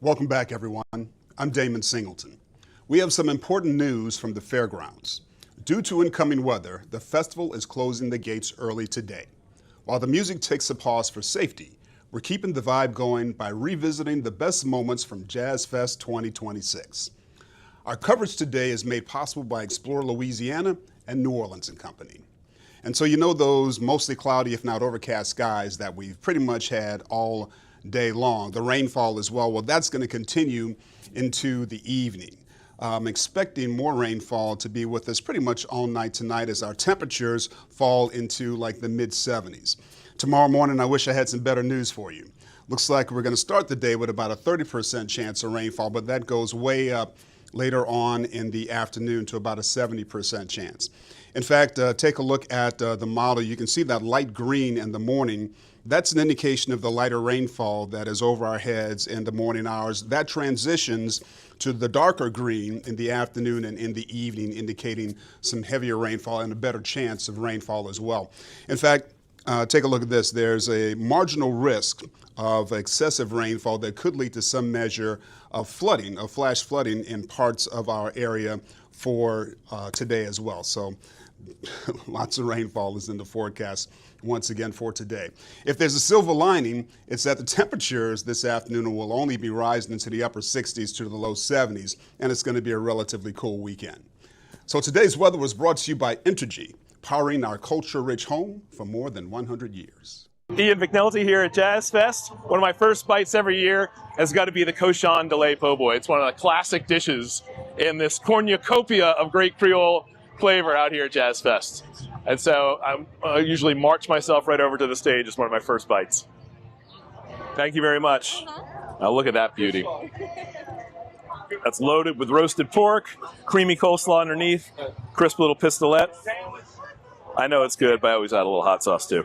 Welcome back, everyone. I'm Damon Singleton. We have some important news from the fairgrounds. Due to incoming weather, the festival is closing the gates early today. While the music takes a pause for safety, we're keeping the vibe going by revisiting the best moments from Jazzfest 2026. Our coverage today is made possible by Explore Louisiana and New Orleans and Company. And so you know those mostly cloudy, if not overcast skies that we've pretty much had all day long. The rainfall as well, that's going to continue into the evening. I'm expecting more rainfall to be with us pretty much all night tonight as our temperatures fall into like the mid-70s. Tomorrow morning, I wish I had some better news for you. Looks like we're going to start the day with about a 30% chance of rainfall, but that goes way up later on in the afternoon to about a 70% chance. In fact, take a look at the model. You can see that light green in the morning. That's an indication of the lighter rainfall that is over our heads in the morning hours. That transitions to the darker green in the afternoon and in the evening, indicating some heavier rainfall and a better chance of rainfall as well. In fact, take a look at this. There's a marginal risk of excessive rainfall that could lead to some measure of flooding, of flash flooding in parts of our area for today as well. So lots of rainfall is in the forecast once again for today. If there's a silver lining, it's that the temperatures this afternoon will only be rising into the upper 60s to the low 70s, and it's going to be a relatively cool weekend. So today's weather was brought to you by Entergy, powering our culture-rich home for more than 100 years. Ian McNulty here at Jazzfest. One of my first bites every year has got to be the cochon de lait po' boy. It's one of the classic dishes in this cornucopia of great Creole flavor out here at Jazzfest. And so I usually march myself right over to the stage as one of my first bites. Thank you very much. Now look at that beauty. That's loaded with roasted pork, creamy coleslaw underneath, crisp little pistolette. I know it's good, but I always add a little hot sauce too.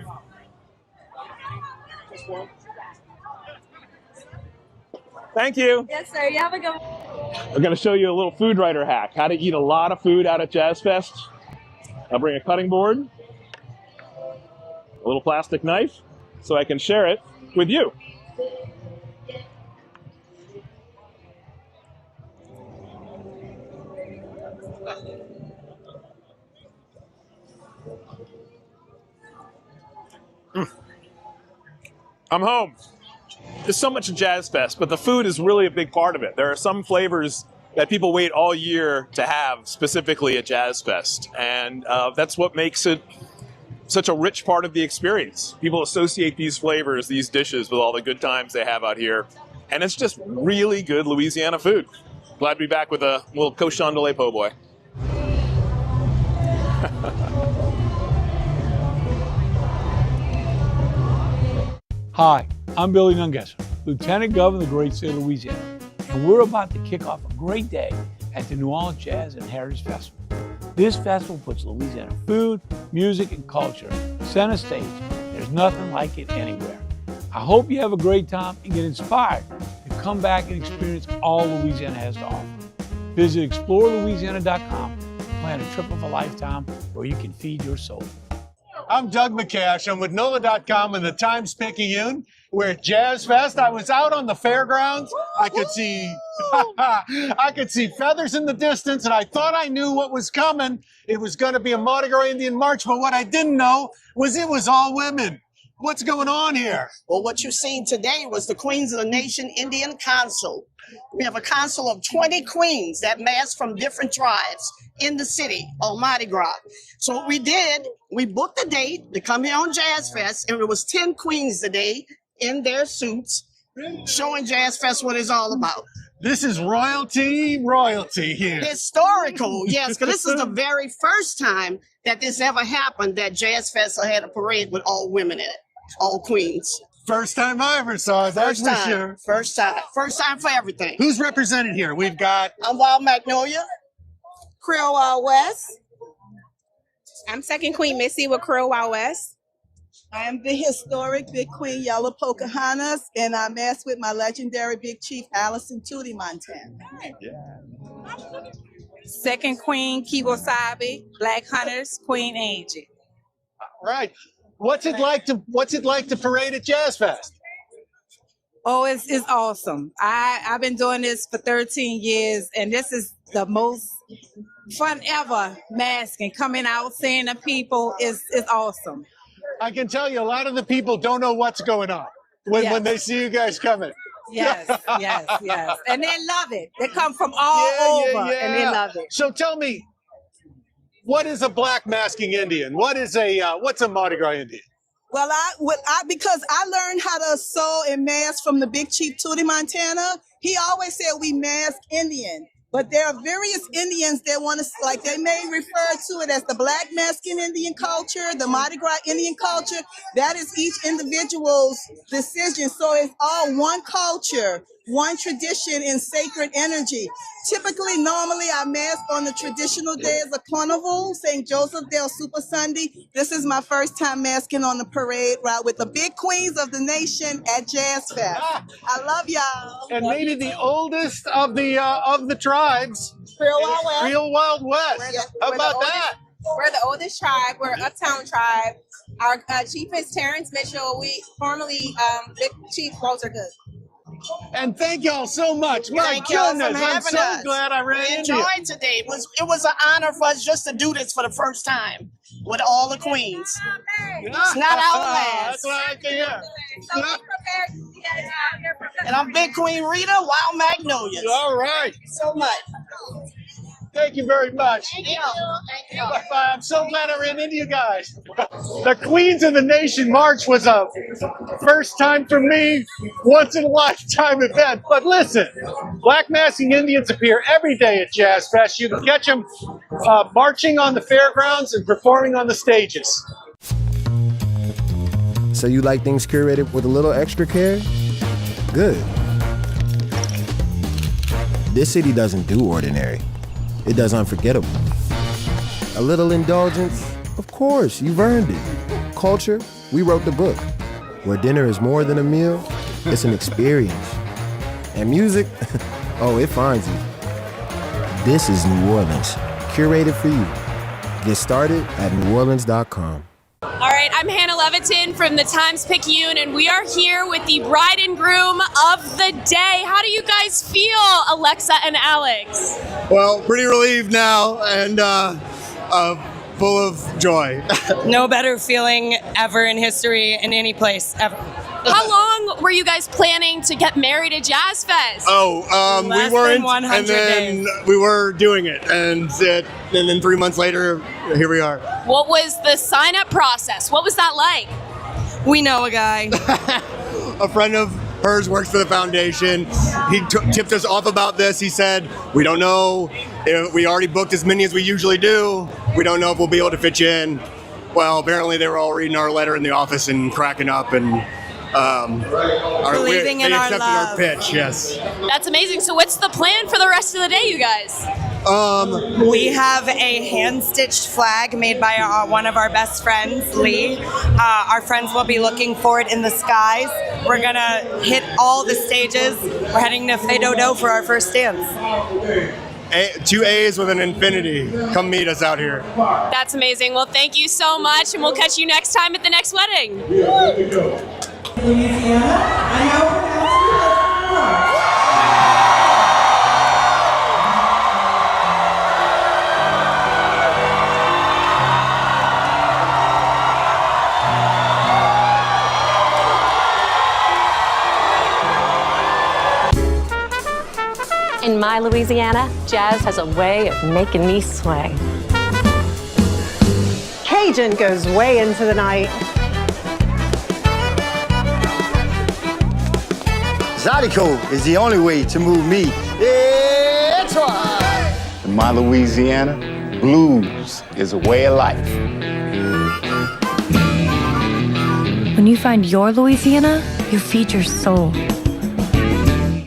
Thank you. Yes, sir. You have a good one. I'm going to show you a little food writer hack, how to eat a lot of food out at Jazzfest. I'll bring a cutting board, a little plastic knife, so I can share it with you. I'm home. There's so much at Jazzfest, but the food is really a big part of it. There are some flavors that people wait all year to have specifically at Jazzfest, and that's what makes it such a rich part of the experience. People associate these flavors, these dishes, with all the good times they have out here, and it's just really good Louisiana food. Glad to be back with a little cochon de lait po' boy. Hi, I'm Billy Nungesser, Lieutenant Governor of the great state of Louisiana, and we're about to kick off a great day at the New Orleans Jazz and Heritage Festival. This festival puts Louisiana food, music, and culture center stage. There's nothing like it anywhere. I hope you have a great time and get inspired to come back and experience all Louisiana has to offer. Visit ExploreLouisiana.com and plan a trip of a lifetime where you can feed your soul. I'm Doug McCash. I'm with NOLA.com and the Times-Picayune. We're at Jazzfest. I was out on the fairgrounds. I could see feathers in the distance, and I thought I knew what was coming. It was going to be a Mardi Gras Indian March, but what I didn't know was it was all women. What's going on here? Well, what you've seen today was the Queens of the Nation Indian Council. We have a council of 20 queens that mass from different tribes in the city on Mardi Gras. So what we did, we booked a date to come here on Jazzfest, and it was 10 queens today in their suits showing Jazzfest what it's all about. This is royalty here. Historical, yes, because this is the very first time that this ever happened, that Jazzfest had a parade with all women in it, all queens. First time I ever saw it, that's for sure. First time for everything. Who's represented here? We've got... I'm Wild Magnolia. Creole Wild West. I'm Second Queen Missy with Creole Wild West. I am the historic Big Queen Yellow Pocahontas, and I mass with my legendary Big Chief Allison Tootie Montana. Second Queen Kibo Sabi, Black Hunters, Queen Angie. All right. What's it like to parade at Jazzfest? Oh, it's awesome. I've been doing this for 13 years, and this is the most fun ever. Masking, coming out, seeing the people is awesome. I can tell you a lot of the people don't know what's going on when they see you guys coming. Yes, yes. And they love it. They come from all over and they love it. So tell me, what is a black masking Indian? What's a Mardi Gras Indian? Well, because I learned how to sew and mask from the Big Chief Tootie Montana. He always said we mask Indian. But there are various Indians that want to, like, they may refer to it as the black masking Indian culture, the Mardi Gras Indian culture. That is each individual's decision. So it's all one culture, one tradition and sacred energy. Typically, normally, I mask on the traditional days of Carnival, St. Joseph Day, Super Sunday. This is my first time masking on the parade route with the big queens of the nation at Jazzfest. I love y'all. And maybe the oldest of the tribes, Creole Wild West. How about that? We're the oldest tribe. We're an uptown tribe. Our chief is Terrence Mitchell. We formerly Big Chief Walter Good. And thank y'all so much. My goodness, I'm so glad I ran into you. We enjoyed today. It was an honor for us just to do this for the first time with all the queens. It's not our last. That's what I can hear. So we prepared. And I'm Big Queen Rita, Wild Magnolias. All right. Thank you so much. Thank you very much. Thank you. Bye-bye. I'm so glad I ran into you guys. The Queens of the Nation March was a first time for me, once in a lifetime event. But listen, black masking Indians appear every day at Jazzfest. You can catch them marching on the fairgrounds and performing on the stages. So you like things curated with a little extra care? Good. This city doesn't do ordinary. It does unforgettable. A little indulgence? Of course, you've earned it. Culture? We wrote the book. Where dinner is more than a meal, it's an experience. And music? Oh, it finds you. This is New Orleans, curated for you. Get started at NOLA.com. All right, I'm Hannah Levitin from the Times-Picayune, and we are here with the bride and groom of the day. How do you guys feel, Alexa and Alex? Well, pretty relieved now and full of joy. No better feeling ever in history in any place ever. How long were you guys planning to get married at Jazzfest? We weren't, 100 and then days. we were doing it, and then 3 months later, here we are. What was the sign-up process? What was that like? We know a guy. A friend of hers works for the foundation. He tipped us off about this. He said, we don't know if we already booked as many as we usually do. We don't know if we'll be able to fit you in. Well, apparently they were all reading our letter in the office and cracking up and Believing in they our accepted love. our pitch, yes. That's amazing. So what's the plan for the rest of the day, you guys? We have a hand-stitched flag made by one of our best friends, Lee. Our friends will be looking for it in the skies. We're gonna hit all the stages. We're heading to Fedodo for our first dance. 2 A's with an infinity. Come meet us out here. That's amazing. Well, thank you so much, and we'll catch you next time at the next wedding. In my Louisiana, jazz has a way of making me sway. Cajun goes way into the night. Zydeco is the only way to move me. That's right. In my Louisiana, blues is a way of life. When you find your Louisiana, you feed your soul.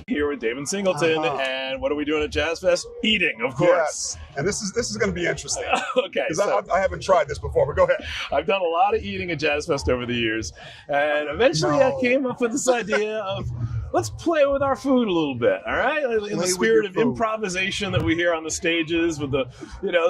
Here with David Singleton, and what are we doing at Jazzfest? Eating, of course. Yes. And this is going to be interesting. Okay. Because I haven't tried this before, but go ahead. I've done a lot of eating at Jazzfest over the years, and eventually I came up with this idea of let's play with our food a little bit, all right? In the spirit of improvisation that we hear on the stages with the,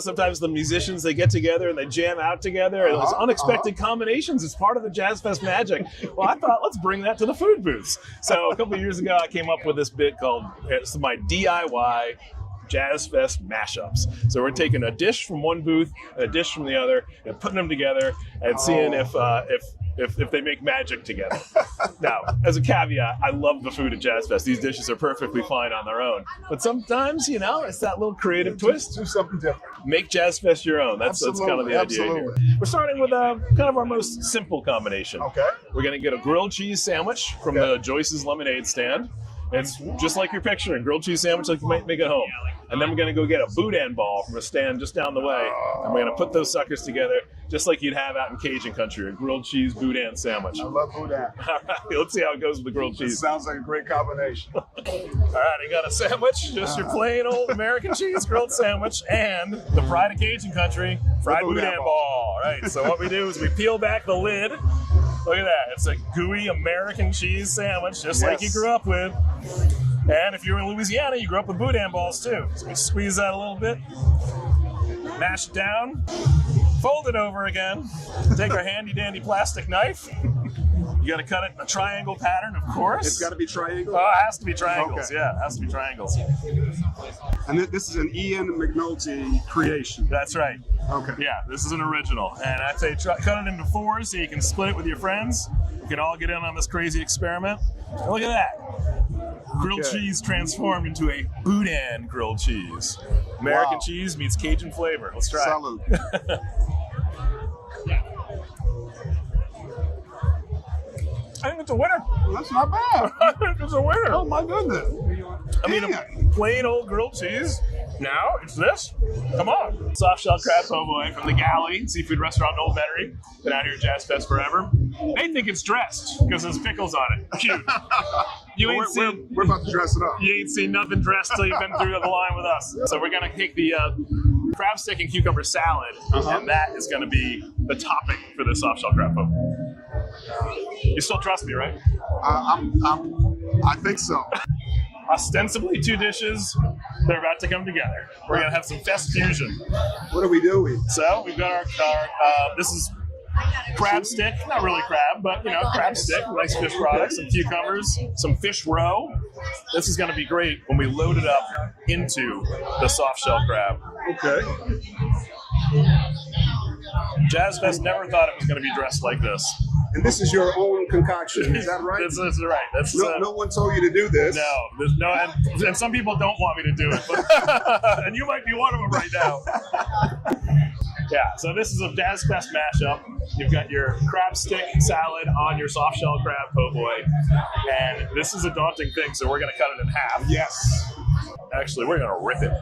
sometimes the musicians, they get together and they jam out together, and those unexpected combinations is part of the Jazzfest magic. Well, I thought, let's bring that to the food booths. So a couple of years ago, I came up with this bit called, it's my DIY Jazzfest mashups. So we're taking a dish from one booth and a dish from the other and putting them together and seeing if they make magic together. Now, as a caveat, I love the food at Jazzfest. These dishes are perfectly fine on their own. But sometimes, it's that little creative twist. Do something different. Make Jazzfest your own. That's kind of the idea here. We're starting with kind of our most simple combination. Okay. We're going to get a grilled cheese sandwich from the Joyce's Lemonade stand. It's just like you're picturing, grilled cheese sandwich like you might make at home. And then we're going to go get a boudin ball from a stand just down the way. And we're going to put those suckers together just like you'd have out in Cajun country, a grilled cheese boudin sandwich. I love boudin. All right, let's see how it goes with the grilled cheese. It sounds like a great combination. All right, I got a sandwich, just your plain old American cheese grilled sandwich, and the pride of Cajun country, fried boudin ball. All right, so what we do is we peel back the lid. Look at that. It's a gooey American cheese sandwich, just like you grew up with. And if you're in Louisiana, you grew up with boudin balls too. So we squeeze that a little bit, mash it down, fold it over again, take our handy dandy plastic knife. You got to cut it in a triangle pattern, of course. It's got to be triangle? Oh, it has to be triangles, okay. Yeah, it has to be triangles. And this is an Ian McNulty creation. That's right. Okay. Yeah, this is an original. And I'd say cut it into 4s so you can split it with your friends. You can all get in on this crazy experiment. And look at that. Grilled cheese transformed into a boudin grilled cheese. American cheese meets Cajun flavor. Let's try Salute. it. I think it's a winner. That's not bad. I think it's a winner. Oh my goodness. I mean, a plain old grilled cheese. Now it's this. Come on. Soft shell crab po' boy from the Galley seafood restaurant in Old Metairie. Been out here at Jazzfest forever. They think it's dressed because there's pickles on it. Cute. We're about to dress it up. You ain't seen nothing dressed till you've been through the line with us. So we're gonna take the crab stick and cucumber salad, and that is gonna be the topping for the soft shell crab po'. You still trust me, right? I think so. Ostensibly 2 dishes, they're about to come together. We're gonna have some fest fusion. What are we doing? So we've got our this is crab stick, not really crab, but crab stick, nice fish products, some cucumbers, some fish roe. This is gonna be great when we load it up into the soft shell crab. Okay. Jazzfest never thought it was gonna be dressed like this. And this is your own concoction, is that right? This is right. That's, no one told you to do this. No, and some people don't want me to do it, but, and you might be one of them right now. Yeah, so this is a Jazzfest mashup. You've got your crab stick salad on your soft shell crab po' boy, and this is a daunting thing, so we're going to cut it in half. Yes. Actually, we're going to rip it.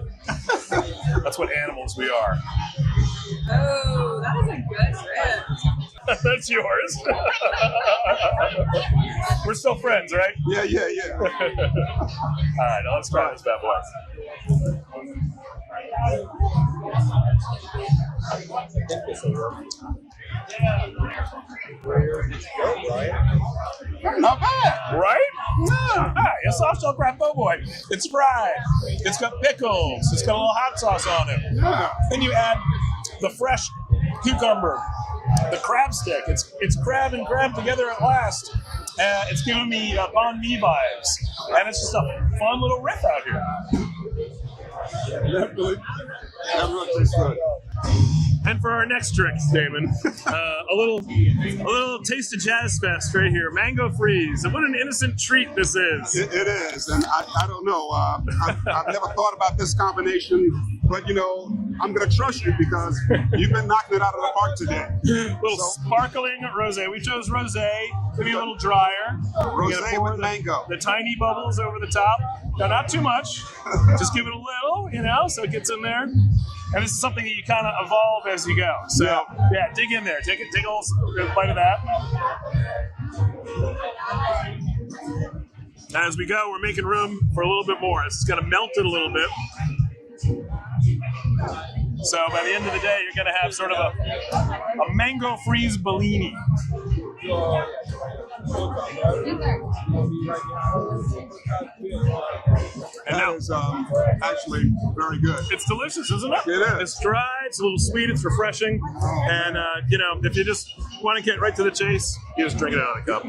That's what animals we are. Oh, that is a good rip. That's yours. We're still friends, right? Yeah. All right, now let's try this bad boy. Not bad. Right? Yeah. Hi, a soft shell crab po' boy. It's fried. It's got pickles. It's got a little hot sauce on it. Yeah. Then you add the fresh cucumber, the crab stick. It's crab and crab together at last. It's giving me banh mi vibes, and it's just a fun little riff out here. That really tastes good. And for our next trick, Damon, a little taste of Jazzfest right here, mango freeze. And what an innocent treat this is. It is, and I don't know. I've never thought about this combination, but I'm gonna trust you because you've been knocking it out of the park today. Sparkling rosé. We chose rosé to be a little drier. Rosé with mango. The tiny bubbles over the top. Now, not too much. Just give it a little, so it gets in there. And this is something that you kind of evolve as you go. So, yeah, dig in there. Take a little bite of that. As we go, we're making room for a little bit more. This is going to melt it a little bit. So by the end of the day, you're going to have sort of a mango freeze Bellini. And that is actually very good. It's delicious, isn't it? It is. It's dry, it's a little sweet, it's refreshing. And, you know, if you just want to get right to the chase, you just drink it out of the cup.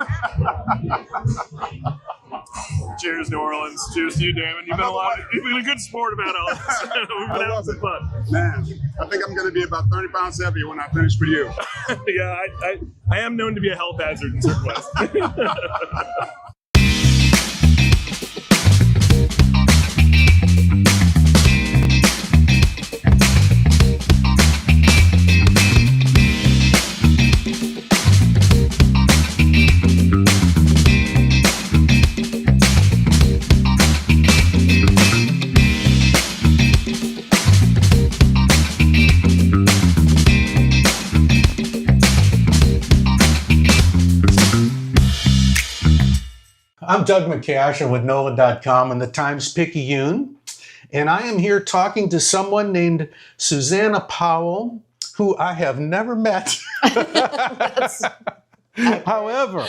Cheers, New Orleans. Cheers to you, Damon. You've been a good sport about all this. We've been having some fun. Man, I think I'm going to be about 30 pounds heavier when I finish for you. Yeah, I am known to be a health hazard in certain ways. I'm Doug McCash with NOLA.com and the Times-Picayune, and I am here talking to someone named Susanna Powell, who I have never met. However,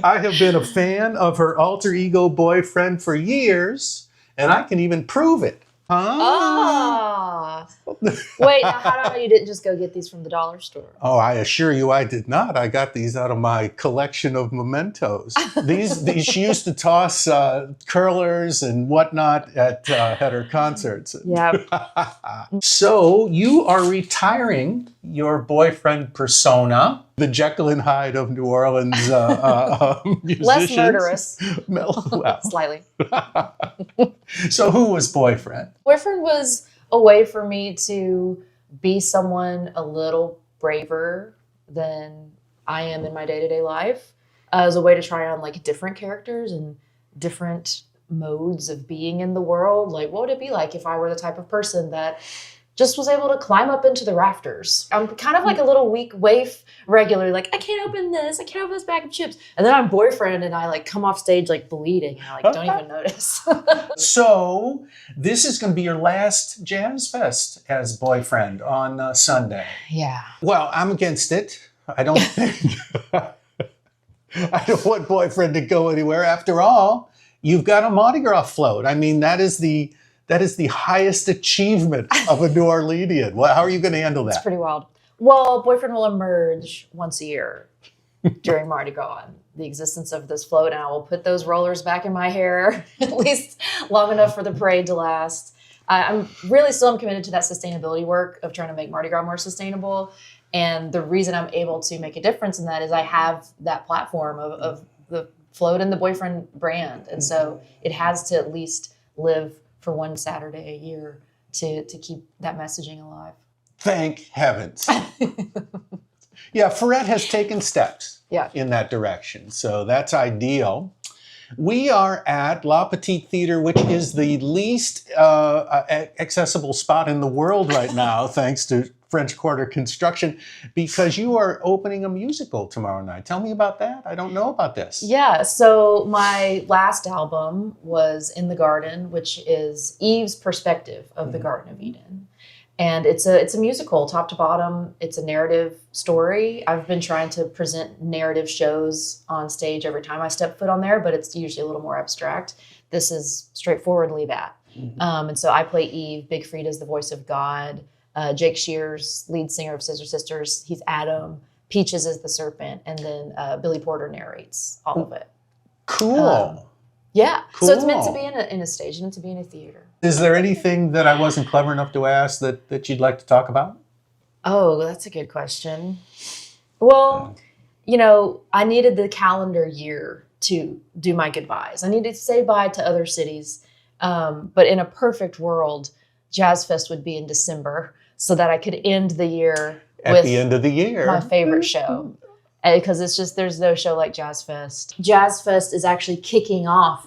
I have been a fan of her alter ego boyfriend for years, and I can even prove it. Ah. Wait, now how do I know you didn't just go get these from the dollar store? Oh, I assure you I did not. I got these out of my collection of mementos. These she used to toss curlers and whatnot at her concerts. Yeah. So you are retiring your boyfriend persona, the Jekyll and Hyde of New Orleans musicians. Less murderous. Well. Slightly. So who was boyfriend? Boyfriend was a way for me to be someone a little braver than I am in my day-to-day life. As a way to try on like different characters and different modes of being in the world. Like, what would it be like if I were the type of person that just was able to climb up into the rafters? I'm kind of like a little weak waif regularly, like, I can't open this, I can't open this bag of chips. And then I'm boyfriend and I like come off stage like bleeding and I like don't even notice. So this is going to be your last Jazzfest as boyfriend on Sunday. Yeah. Well, I'm against it. I don't think, I don't want boyfriend to go anywhere. After all, you've got a Mardi Gras float. I mean, that is the highest achievement of a New Orleanian. Well, how are you going to handle that? It's pretty wild. Well, boyfriend will emerge once a year during Mardi Gras, the existence of this float, and I will put those rollers back in my hair, at least long enough for the parade to last. I'm really still committed to that sustainability work of trying to make Mardi Gras more sustainable. And the reason I'm able to make a difference in that is I have that platform of the float and the boyfriend brand. And so it has to at least live for one Saturday a year to keep that messaging alive. Thank heavens. Yeah, Ferret has taken steps in that direction. So that's ideal. We are at La Petite Theater, which is the least accessible spot in the world right now, thanks to French Quarter construction, because you are opening a musical tomorrow night. Tell me about that. I don't know about this. Yeah, so my last album was In the Garden, which is Eve's perspective of the Garden of Eden. And it's a musical, top to bottom. It's a narrative story. I've been trying to present narrative shows on stage every time I step foot on there, but it's usually a little more abstract. This is straightforwardly that. And so I play Eve. Big Frida's the voice of God. Jake Shears, lead singer of Scissor Sisters, he's Adam. Peaches is the serpent. And then Billy Porter narrates all of it. Cool. Yeah. Cool. So it's meant to be in a stage, meant to be in a theater. Is there anything that I wasn't clever enough to ask that you'd like to talk about? Oh, that's a good question. Well, you know, I needed the calendar year to do my goodbyes. I needed to say bye to other cities. But in a perfect world, Jazzfest would be in December so that I could end the year at the end of the year. My favorite show. Because it's just, there's no show like Jazzfest. Jazzfest is actually kicking off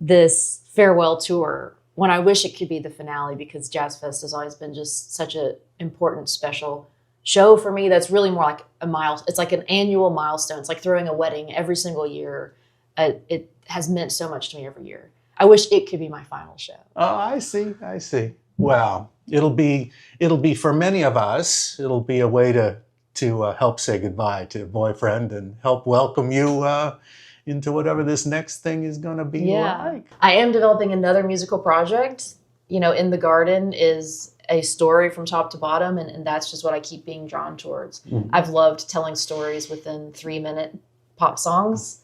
this farewell tour when I wish it could be the finale, because Jazzfest has always been just such an important, special show for me. That's really more like it's like an annual milestone. It's like throwing a wedding every single year. It has meant so much to me every year. I wish it could be my final show. Oh, I see. Well, it'll be for many of us, it'll be a way to to help say goodbye to your boyfriend and help welcome you into whatever this next thing is going to be like. I am developing another musical project. You know, In the Garden is a story from top to bottom, and that's just what I keep being drawn towards. Mhm. I've loved telling stories within 3-minute pop songs.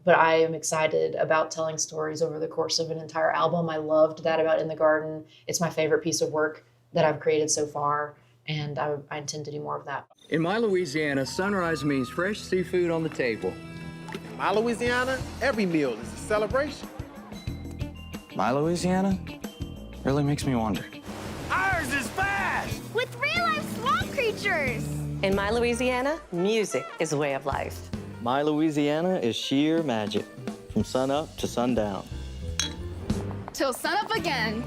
But I am excited about telling stories over the course of an entire album. I loved that about In the Garden. It's my favorite piece of work that I've created so far, and I intend to do more of that. In my Louisiana, sunrise means fresh seafood on the table. In my Louisiana, every meal is a celebration. My Louisiana really makes me wonder. Ours is fast! With real-life swamp creatures! In my Louisiana, music is a way of life. My Louisiana is sheer magic, from sun up to sundown. Till sunup again.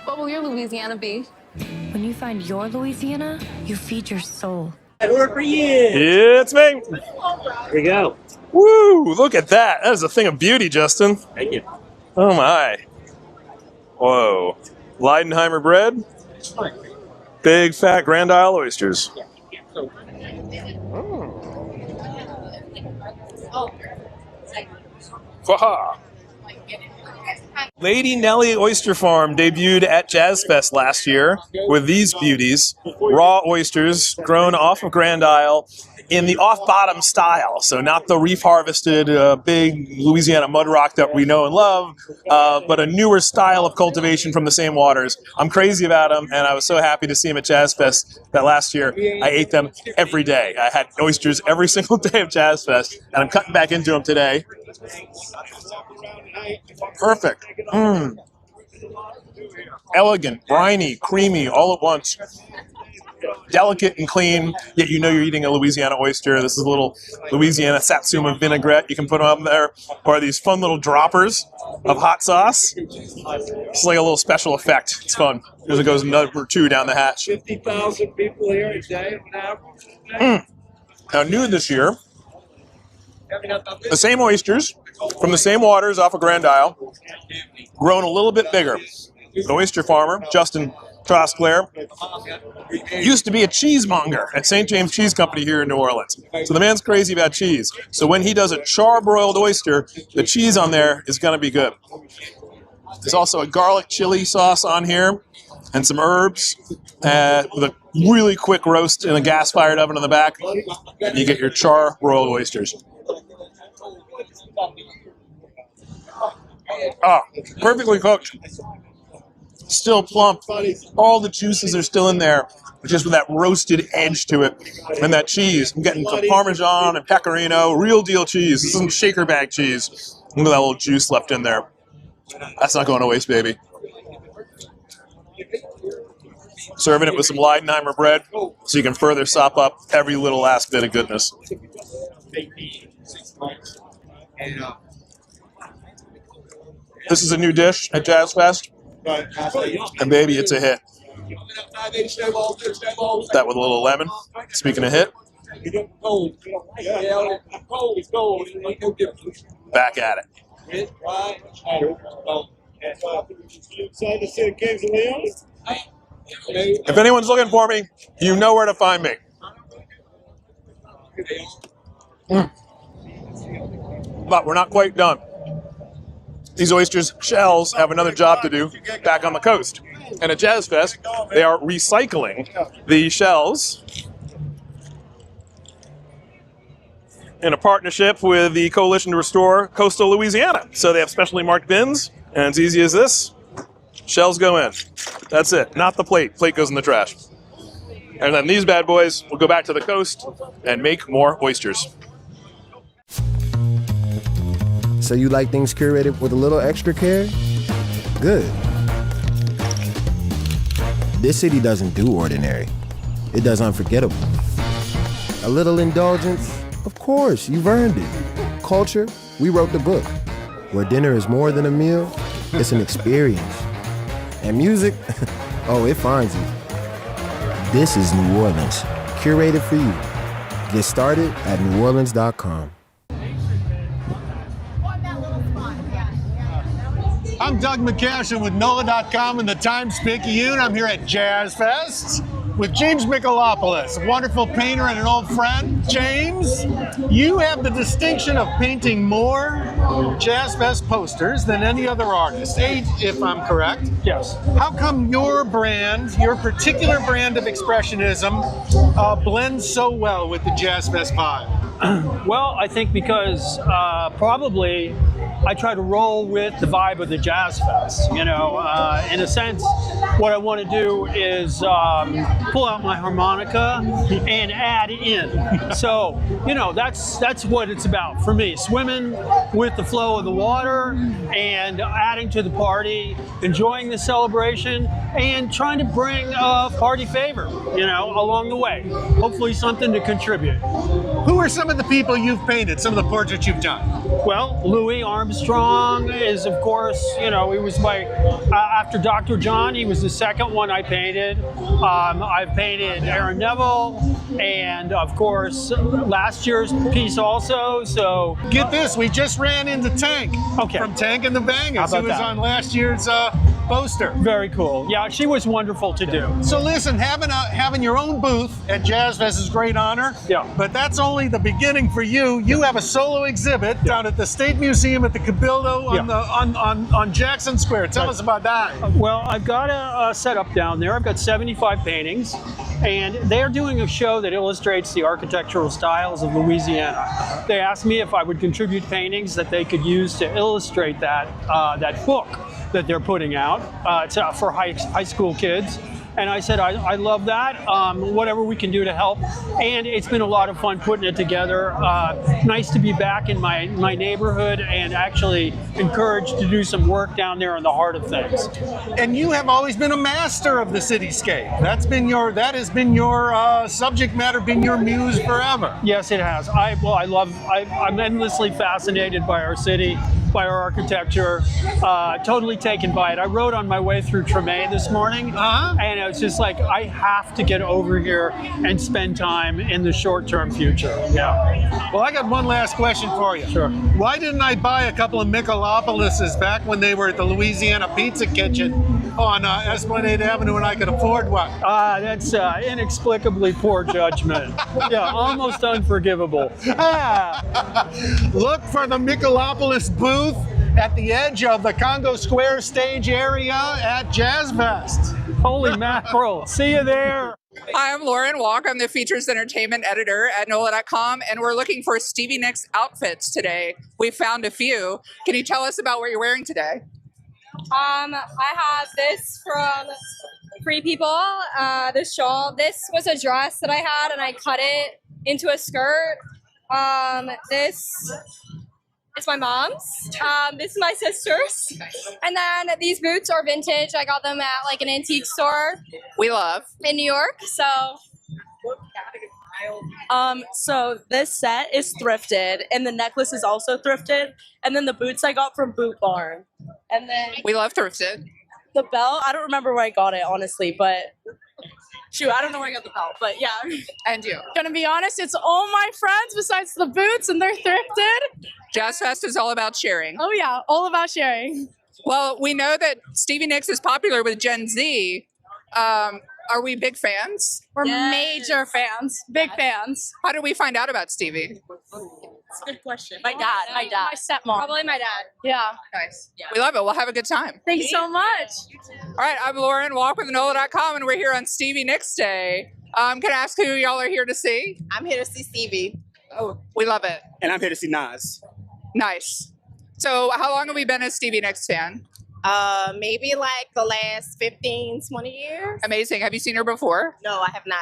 What will your Louisiana be? When you find your Louisiana, you feed your soul. It's me. Here we go. Woo! Look at that. That is a thing of beauty, Justin. Thank you. Oh my. Whoa. Leidenheimer bread. Big fat Grand Isle oysters. Waha. Lady Nellie Oyster Farm debuted at Jazzfest last year with these beauties, raw oysters grown off of Grand Isle in the off-bottom style. So not the reef-harvested big Louisiana mud rock that we know and love, but a newer style of cultivation from the same waters. I'm crazy about them, and I was so happy to see them at Jazzfest that last year I ate them every day. I had oysters every single day of Jazzfest, and I'm cutting back into them today. Perfect. Elegant, briny, creamy, all at once. Delicate and clean, yet you know you're eating a Louisiana oyster. This is a little Louisiana Satsuma vinaigrette you can put on there, or these fun little droppers of hot sauce. It's like a little special effect. It's fun. As it goes number 2 down the hatch. 50,000 people here a day on average. Now, new this year, the same oysters from the same waters off of Grand Isle, grown a little bit bigger. The oyster farmer, Justin Trosclair, used to be a cheesemonger at St. James Cheese Company here in New Orleans. So the man's crazy about cheese. So when he does a charbroiled oyster, the cheese on there is going to be good. There's also a garlic chili sauce on here and some herbs with a really quick roast in a gas-fired oven in the back. And you get your charbroiled oysters. Perfectly cooked. Still plump. All the juices are still in there, just with that roasted edge to it. And that cheese. I'm getting some Parmesan and Pecorino, real deal cheese. This isn't shaker bag cheese. Look at that little juice left in there. That's not going to waste, baby. Serving it with some Leidenheimer bread so you can further sop up every little last bit of goodness. This is a new dish at Jazzfest, and baby, it's a hit. That with a little lemon. Speaking of hit, back at it. If anyone's looking for me, you know where to find me. But we're not quite done. These oysters' shells have another job to do back on the coast. And at Jazzfest, they are recycling the shells in a partnership with the Coalition to Restore Coastal Louisiana. So they have specially marked bins, and it's easy as this. Shells go in. That's it. Not the plate. Plate goes in the trash. And then these bad boys will go back to the coast and make more oysters. So you like things curated with a little extra care? Good. This city doesn't do ordinary. It does unforgettable. A little indulgence? Of course, you've earned it. Culture? We wrote the book. Where dinner is more than a meal, it's an experience. And music? Oh, it finds you. This is New Orleans, curated for you. Get started at NOLA.com. I'm Doug McCashin with NOLA.com and the Times-Picayune. I'm here at Jazzfest. with James Michalopoulos, a wonderful painter and an old friend. James, you have the distinction of painting more Jazzfest posters than any other artist, 8 if I'm correct. Yes. How come your brand, your particular brand of expressionism, blends so well with the Jazzfest vibe? Well, I think because probably I try to roll with the vibe of the Jazz Fest. You know, in a sense, what I want to do is pull out my harmonica and add in. So, you know, that's what it's about for me. Swimming with the flow of the water and adding to the party, enjoying the celebration, and trying to bring a party favor, you know, along the way. Hopefully something to contribute. Who are some of the people you've painted, some of the portraits you've done? Well, Louis Armstrong is, of course, you know, he was my, after Dr. John, he was the second one I painted. I've painted Aaron Neville, and of course, last year's piece also, so. Get this, we just ran into Tank from Tank and the Bangers, who was on last year's poster. Very cool. Yeah, she was wonderful to do. So listen, having your own booth at Jazzfest is a great honor. Yeah. But that's only the beginning for you. You have a solo exhibit down at the State Museum at the Cabildo on Jackson Square. Tell us about that. Well, I've got a setup down there. I've got 75 paintings, and they're doing a show that illustrates the architectural styles of Louisiana. They asked me if I would contribute paintings that they could use to illustrate that book that they're putting out for high school kids. And I said, I love that, whatever we can do to help. And it's been a lot of fun putting it together. Nice to be back in my neighborhood and actually encouraged to do some work down there in the heart of things. And you have always been a master of the cityscape. That has been your subject matter, been your muse forever. Yes, it has. I'm endlessly fascinated by our city, by our architecture, totally taken by it. I rode on my way through Treme this morning, and it was just like, I have to get over here and spend time in the short-term future. Yeah. Well, I got one last question for you. Sure. Why didn't I buy a couple of Michalopouloses back when they were at the Louisiana Pizza Kitchen on Esplanade Avenue and I could afford one? That's inexplicably poor judgment. Yeah, almost unforgivable. Look for the Michalopoulos booth at the edge of the Congo Square stage area at Jazzfest. Holy mackerel. See you there. Hi, I'm Lauren Walk. I'm the features entertainment editor at NOLA.com, and we're looking for Stevie Nicks outfits today. We found a few. Can you tell us about what you're wearing today? I have this from Free People, this shawl. This was a dress that I had, and I cut it into a skirt. This is my mom's. This is my sister's. And then these boots are vintage. I got them at like an antique store. We love. In New York, so. So this set is thrifted, and the necklace is also thrifted, and then the boots I got from Boot Barn. And then we love thrifted. The belt, I don't remember where I got it, honestly, but shoot, I don't know where I got the belt, but yeah. And you? Gonna be honest, it's all my friends besides the boots, and they're thrifted. Jazzfest is all about sharing. Oh yeah, all about sharing. Well, we know that Stevie Nicks is popular with Gen Z. Are we big fans? We're major fans, big fans. How did we find out about Stevie? That's a good question. My dad. My stepmom. Probably my dad. Yeah. Nice. Yeah. We love it. We'll have a good time. Thank you so much. All right, I'm Lauren Walk with NOLA.com, and we're here on Stevie Nicks Day. Can I ask who y'all are here to see? I'm here to see Stevie. Oh, we love it. And I'm here to see Nas. Nice. So how long have we been a Stevie Nicks fan? Maybe like the last 15, 20 years. Amazing. Have you seen her before? No, I have not.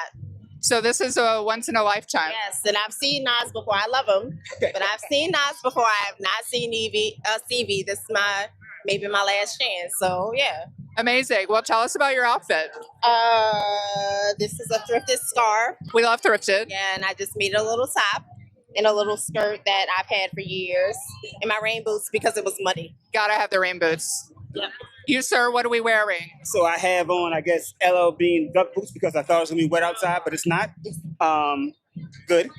So this is a once in a lifetime. Yes, and I've seen Nas before. I love him, but I've seen Nas before. I have not seen Stevie. This is maybe my last chance. So yeah. Amazing. Well, tell us about your outfit. This is a thrifted scarf. We love thrifted. Yeah, and I just made a little top and a little skirt that I've had for years, and my rain boots because it was muddy. Gotta have the rain boots. Yep. You, sir, what are we wearing? So I have on, I guess, LL Bean duck boots because I thought it was going to be wet outside, but it's not. Good.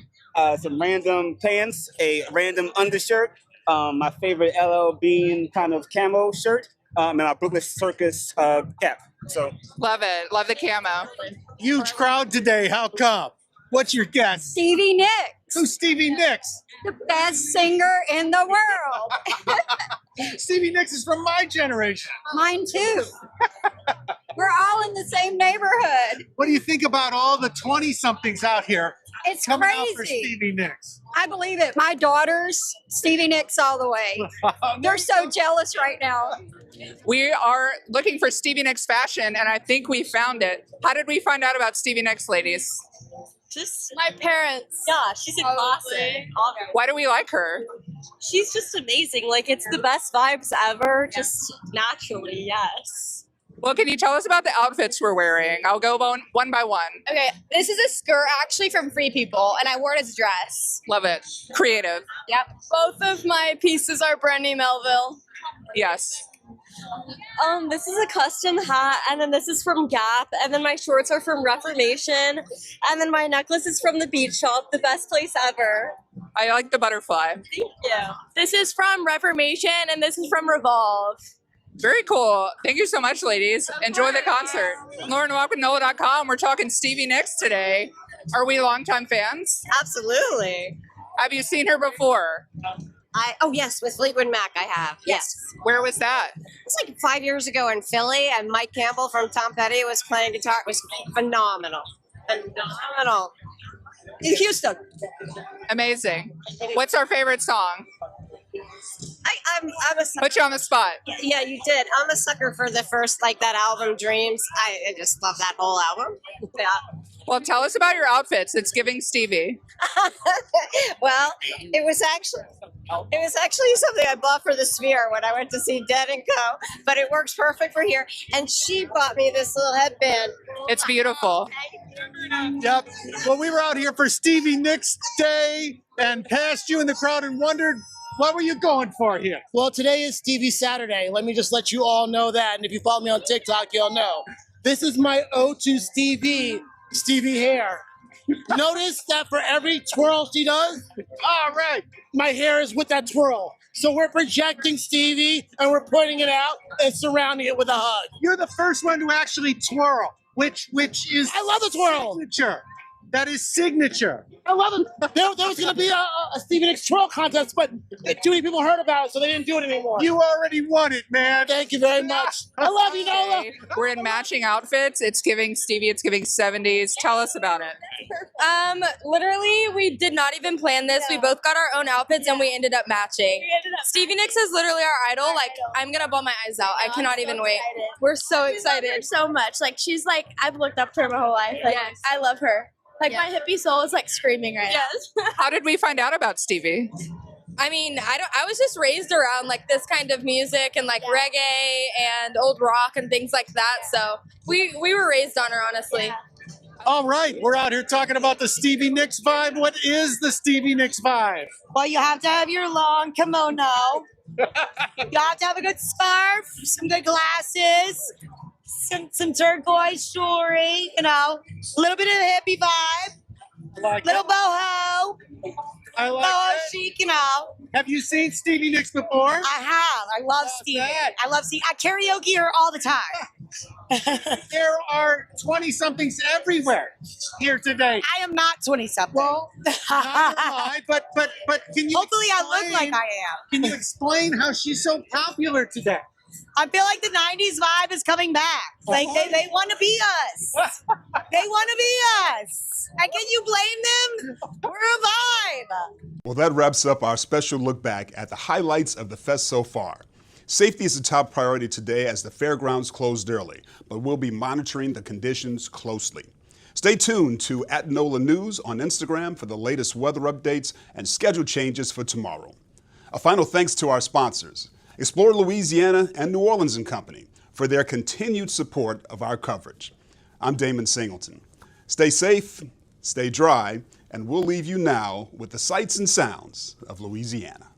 Some random pants, a random undershirt, my favorite LL Bean kind of camo shirt, and our Brooklyn Circus cap. So Love it. Love the camo. Huge crowd today. How come? What's your guess? Stevie Nicks. Who's Stevie Nicks? The best singer in the world. Stevie Nicks is from my generation. Mine too. We're all in the same neighborhood. What do you think about all the 20-somethings out here It's coming crazy. out for Stevie Nicks? I believe it. My daughters, Stevie Nicks all the way. They're so jealous right now. We are looking for Stevie Nicks fashion, and I think we found it. How did we find out about Stevie Nicks, ladies? Just my parents. Yeah, she's a classic. Why do we like her? She's just amazing. Like, it's the best vibes ever, just naturally, yes. Well, can you tell us about the outfits we're wearing? I'll go one by one. Okay, this is a skirt actually from Free People, and I wore it as a dress. Love it. Creative. Yep. Both of my pieces are Brandy Melville. Yes. This is a custom hat, and then this is from Gap, and then my shorts are from Reformation, and then my necklace is from the Beach Shop, the best place ever. I like the butterfly. Thank you. This is from Reformation, and this is from Revolve. Very cool. Thank you so much, ladies. Enjoy the concert. Lauren Walk with NOLA.com. We're talking Stevie Nicks today. Are we longtime fans? Absolutely. Have you seen her before? Yes, with Fleetwood Mac I have. Yes. Where was that? It's like 5 years ago in Philly, and Mike Campbell from Tom Petty was playing guitar. It was phenomenal. Phenomenal. In Houston. Amazing. What's our favorite song? I'm a sucker. Put you on the spot. Yeah, you did. I'm a sucker for the first, that album, Dreams. I just love that whole album. Yeah. Well, tell us about your outfits. It's giving Stevie. Well, it was actually something I bought for the Sphere when I went to see Dead & Co. But it works perfect for here. And she bought me this little headband. It's beautiful. Yep. Well, we were out here for Stevie Nicks Day and passed you in the crowd and wondered, what were you going for here? Well, today is Stevie Saturday. Let me just let you all know that. And if you follow me on TikTok, you'll know. This is my ode to Stevie hair. Notice that for every twirl she does, all right, my hair is with that twirl. So we're projecting Stevie and we're putting it out and surrounding it with a hug. You're the first one to actually twirl, which is I love the twirl. Signature. That is signature. I love it. There was going to be a Stevie Nicks twirl contest, but too many people heard about it, so they didn't do it anymore. You already won it, man. Thank you very much. I love you, Nola. We're in matching outfits. It's giving Stevie, it's giving 70s. Tell us about it. Literally, we did not even plan this. We both got our own outfits, and we ended up matching. Stevie Nicks is literally our idol. Like, I'm going to bawl my eyes out. I cannot even wait. We're so excited. So much. Like, she's like, I've looked up to her my whole life. Like, Yes. I love her. Like, my hippie soul is like screaming right now. How did we find out about Stevie? I mean, I was just raised around like this kind of music and like reggae and old rock and things like that. So we were raised on her, honestly. All right, we're out here talking about the Stevie Nicks vibe. What is the Stevie Nicks vibe? Well, you have to have your long kimono. You have to have a good scarf, some good glasses, some turquoise jewelry, a little bit of the hippie vibe, little boho. I like boho that. chic, Have you seen Stevie Nicks before? I have. I love Stevie. I love Stevie. I karaoke her all the time. There are 20-somethings everywhere here today. I am not 20-something. Well, neither am I, but can you Hopefully I look like I am. Can you explain how she's so popular today? I feel like the 90s vibe is coming back. Like, they want to be us. They want to be us. And can you blame them? We're a vibe. Well, that wraps up our special look back at the highlights of the fest so far. Safety is a top priority today as the fairgrounds closed early, but we'll be monitoring the conditions closely. Stay tuned to @NOLA News on Instagram for the latest weather updates and schedule changes for tomorrow. A final thanks to our sponsors, Explore Louisiana and New Orleans & Company, for their continued support of our coverage. I'm Damon Singleton. Stay safe, stay dry, and we'll leave you now with the sights and sounds of Louisiana.